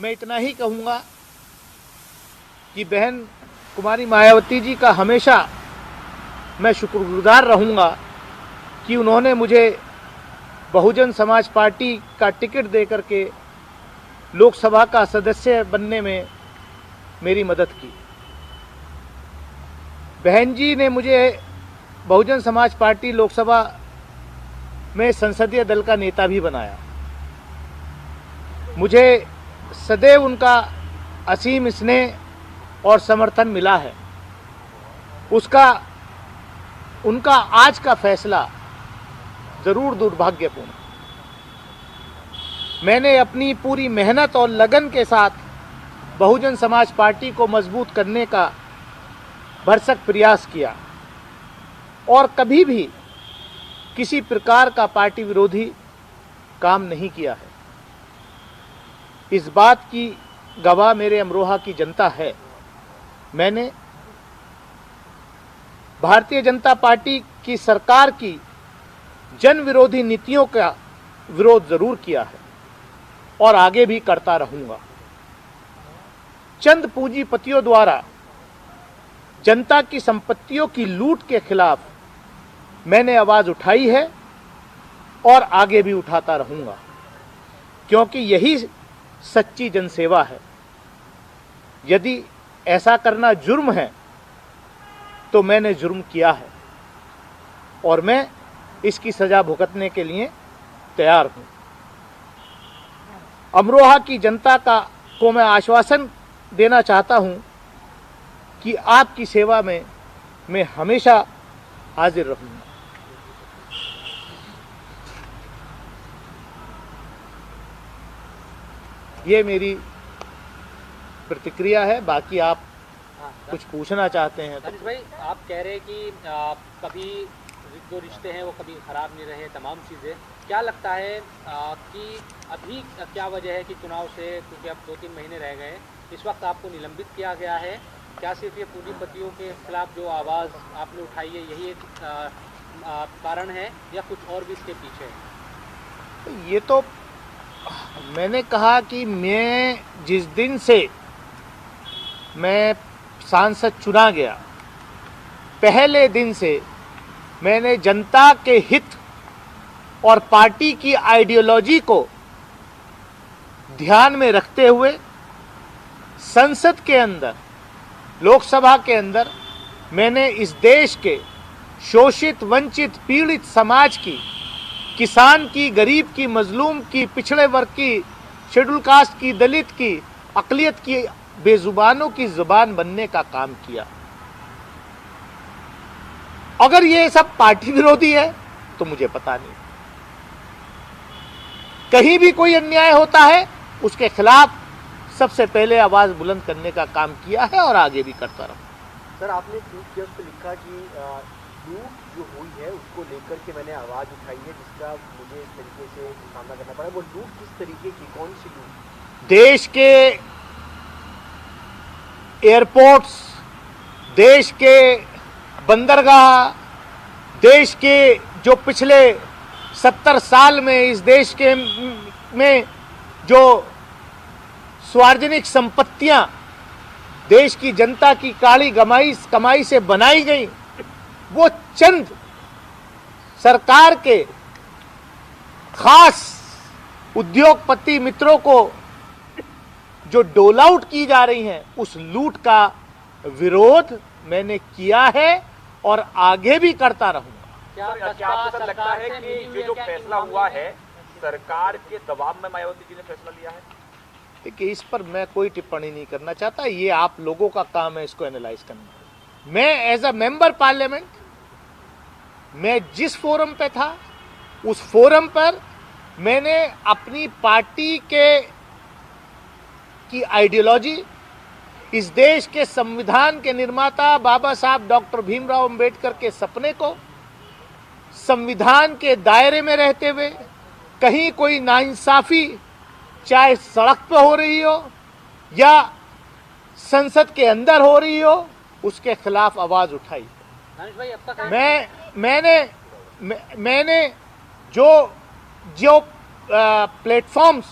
मैं इतना ही कहूँगा कि बहन कुमारी मायावती जी का हमेशा मैं शुक्रगुजार रहूँगा कि उन्होंने मुझे बहुजन समाज पार्टी का टिकट दे करके लोकसभा का सदस्य बनने में मेरी मदद की। बहन जी ने मुझे बहुजन समाज पार्टी लोकसभा में संसदीय दल का नेता भी बनाया। मुझे सदैव उनका असीम स्नेह और समर्थन मिला है। उनका आज का फैसला जरूर दुर्भाग्यपूर्ण। मैंने अपनी पूरी मेहनत और लगन के साथ बहुजन समाज पार्टी को मजबूत करने का भरसक प्रयास किया और कभी भी किसी प्रकार का पार्टी विरोधी काम नहीं किया है। इस बात की गवाह मेरे अमरोहा की जनता है। मैंने भारतीय जनता पार्टी की सरकार की जन विरोधी नीतियों का विरोध जरूर किया है और आगे भी करता रहूंगा। चंद पूंजीपतियों द्वारा जनता की संपत्तियों की लूट के खिलाफ मैंने आवाज उठाई है और आगे भी उठाता रहूंगा, क्योंकि यही सच्ची जनसेवा है। यदि ऐसा करना जुर्म है तो मैंने जुर्म किया है और मैं इसकी सजा भुगतने के लिए तैयार हूं। अमरोहा की जनता को मैं आश्वासन देना चाहता हूं कि आपकी सेवा में मैं हमेशा हाजिर रहूंगा। ये मेरी प्रतिक्रिया है। बाकी आप कुछ पूछना चाहते हैं तो। भाई, आप कह रहे हैं कि कभी जो रिश्ते हैं वो कभी खराब नहीं रहे, तमाम चीज़ें। क्या लगता है कि अभी क्या वजह है कि चुनाव से, क्योंकि अब 2-3 महीने रह गए, इस वक्त आपको निलंबित किया गया है? क्या सिर्फ ये पूंजीपतियों के खिलाफ जो आवाज़ आपने उठाई है यही एक कारण है या कुछ और भी इसके पीछे है? ये तो मैंने कहा कि मैं जिस दिन से मैं सांसद चुना गया, पहले दिन से मैंने जनता के हित और पार्टी की आइडियोलॉजी को ध्यान में रखते हुए संसद के अंदर, लोकसभा के अंदर मैंने इस देश के शोषित, वंचित, पीड़ित समाज की, किसान की, गरीब की, मजलूम की, पिछड़े वर्ग की, शेड्यूल कास्ट की, दलित की, अक़लियत की, बेजुबानों की जुबान बनने का काम किया। अगर ये सब पार्टी विरोधी है तो मुझे पता नहीं। कहीं भी कोई अन्याय होता है उसके खिलाफ सबसे पहले आवाज बुलंद करने का काम किया है और आगे भी करता रहूं। सर, आपने ट्वीट किया, उस पर लिखा कि लूट जो हुई है उसको लेकर के मैंने आवाज उठाई है, जिसका मुझे इस तरीके से सामना करना पड़ा। वो लूट किस तरीके की, कौन सी लूट? देश के एयरपोर्ट्स, देश के बंदरगाह, देश के जो पिछले 70 साल में इस देश के में जो सार्वजनिक संपत्तियां देश की जनता की काली कमाई से बनाई गई, वो चंद सरकार के खास उद्योगपति मित्रों को जो डोल आउट की जा रही हैं, उस लूट का विरोध मैंने किया है और आगे भी करता रहूंगा। क्या आपको सर लगता है कि ये जो फैसला हुआ है सरकार के दबाव में मायावती जी ने फैसला लिया है? देखिए, इस पर मैं कोई टिप्पणी नहीं करना चाहता। ये आप लोगों का काम है इसको एनालाइज करना। मैं एज अ मेंबर पार्लियामेंट, मैं जिस फोरम पे था उस फोरम पर मैंने अपनी पार्टी की आइडियोलॉजी, इस देश के संविधान के निर्माता बाबा साहब डॉक्टर भीमराव अंबेडकर के सपने को संविधान के दायरे में रहते हुए कहीं कोई नाइंसाफी चाहे सड़क पे हो रही हो या संसद के अंदर हो रही हो, उसके खिलाफ आवाज उठाई। मैंने जो प्लेटफॉर्म्स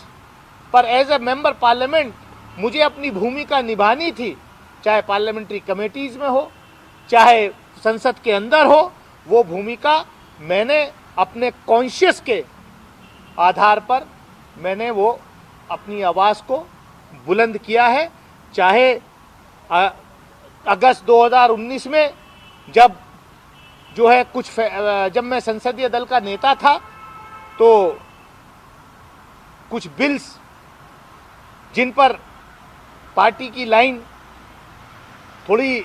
पर एज ए मेंबर पार्लियामेंट मुझे अपनी भूमिका निभानी थी, चाहे पार्लियामेंट्री कमेटीज में हो, चाहे संसद के अंदर हो। वो भूमिका मैंने अपने कॉन्शियस के आधार पर मैंने वो अपनी आवाज़ को बुलंद किया है। चाहे अगस्त 2019 में जब जो है जब मैं संसदीय दल का नेता था तो कुछ बिल्स जिन पर पार्टी की लाइन थोड़ी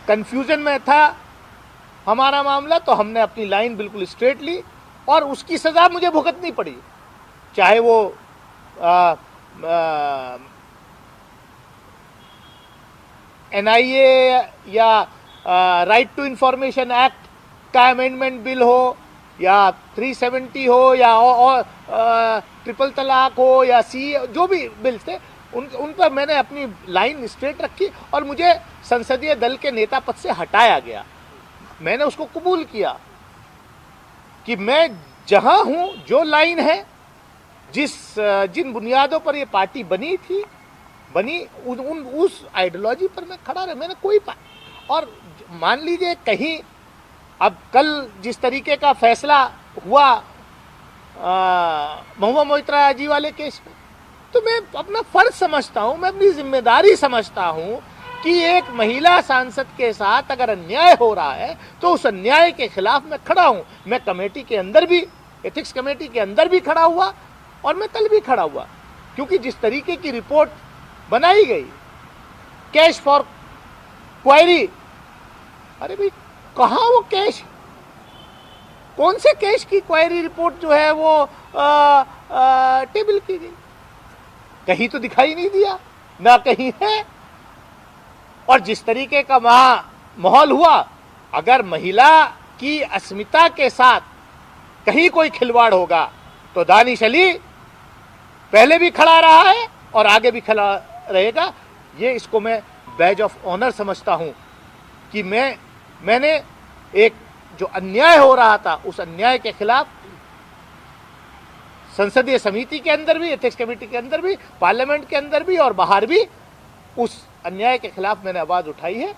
कंफ्यूजन में था हमारा मामला, तो हमने अपनी लाइन बिल्कुल स्ट्रेट ली और उसकी सज़ा मुझे भुगतनी पड़ी। चाहे वो NIA या राइट टू इंफॉर्मेशन एक्ट का अमेंडमेंट बिल हो, या 370 हो, या ट्रिपल तलाक हो, या जो भी बिल्स थे उन पर मैंने अपनी लाइन स्ट्रेट रखी और मुझे संसदीय दल के नेता पद से हटाया गया। मैंने उसको कबूल किया कि मैं जहां हूं, जो लाइन है, जिन बुनियादों पर ये पार्टी बनी उस आइडियोलॉजी पर मैं खड़ा रहा। मैंने कोई और मान लीजिए कहीं अब कल जिस तरीके का फैसला हुआ महुआ मोइत्रा जी वाले केस में, तो मैं अपना फर्ज समझता हूं, मैं अपनी जिम्मेदारी समझता हूं कि एक महिला सांसद के साथ अगर अन्याय हो रहा है तो उस अन्याय के खिलाफ मैं खड़ा हूं। मैं कमेटी के अंदर भी, एथिक्स कमेटी के अंदर भी खड़ा हुआ और मैं कल भी खड़ा हुआ, क्योंकि जिस तरीके की रिपोर्ट बनाई गई, कैश फॉर क्वायरी, अरे भाई कहाँ वो कैश, कौन से कैश की क्वायरी रिपोर्ट जो है वो टेबल की गई, कहीं तो दिखाई नहीं दिया, ना कहीं है। और जिस तरीके का माहौल हुआ, अगर महिला की अस्मिता के साथ कहीं कोई खिलवाड़ होगा तो दानिश अली पहले भी खड़ा रहा है और आगे भी खड़ा रहेगा। इसको मैं बैज ऑफ ऑनर समझता हूं कि मैंने एक जो अन्याय हो रहा था उस अन्याय के खिलाफ संसदीय समिति के अंदर भी, एथिक्स कमेटी के अंदर भी, पार्लियामेंट के अंदर भी और बाहर भी उस अन्याय के खिलाफ मैंने आवाज उठाई है।